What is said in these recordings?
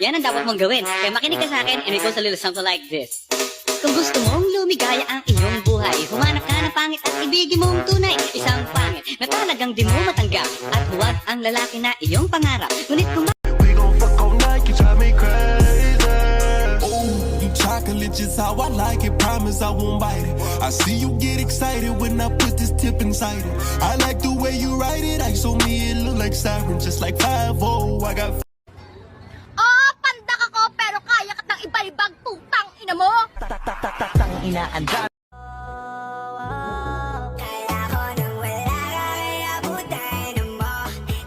Yan ang dapat mong gawin. Kaya makinig ka sa akin and it goes a little something like this. Kung gusto mong lumigaya ang iyong buhay, humanap ka ng pangit at ibigin mong tunay. Isang pangit na talagang di mo matanggap, at huwag ang lalaki na iyong pangarap. Ngunit kung We gon' fuck all night, you drive me crazy. Ooh, you chocolate just how I like it, promise I won't bite it. I see you get excited when I put this tip inside it. I like the way you write it, ice on me, it look like siren, just like 5-0. I got Pandak ako pero kaya katang ibalibag putang ina mo. Tang inaanda. Kaya ko nang wala ka, kaya putay na mo.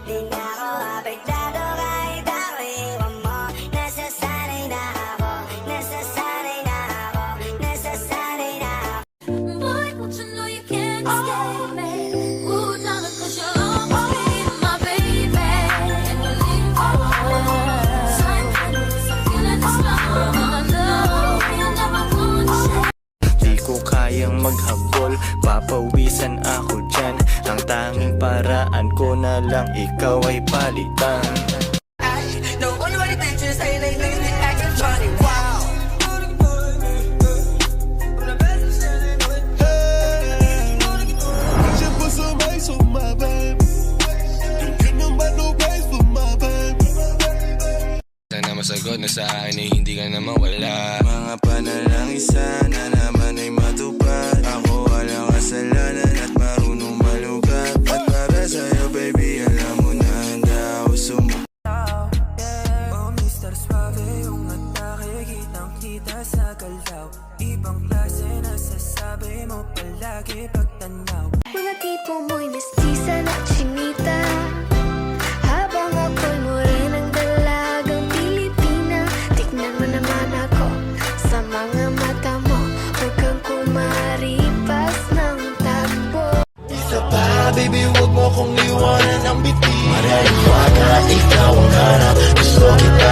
Di na ako apektado kahit ako iwan mo. Nasasanay na ako, nasasanay na ako, nasasanay na ako. Boy, don't you know you can't escape me? Ooh, darling, 'cause you'll always be my baby. And you leave me alone. So I'm feeling this love. You'll never want to share. Di ko kayang maghabol, papawisan ako dyan. Ang tanging paraan ko na lang ikaw ay palitan. No one wanted to say they acting funny. Wow. I just put some ice on my baby. Don't get no price for my baby. Sana masagot na sa akin ay hindi ka na mawala. Mga panalangin sana naman ay matupad. Ako walang kasalanan at marunong malugat. At para sa'yo baby, alam mo na handa ako sumuko. Oh, Mr. Suave, yung atake, kitang-kita sa galaw. Ibang klase na sasabi mo palagi pagtanaw. Mga tipo mo'y mestiza na chinita, habang ako'y morenang dalagang Pilipina. Tignan mo naman ako sa mga mata mo, huwag kang kumaripas ng takbo. Isa pa, baby, wag mo kong iwanan ng biti. Maraliwaga, ikaw ang hanap. Gusto kita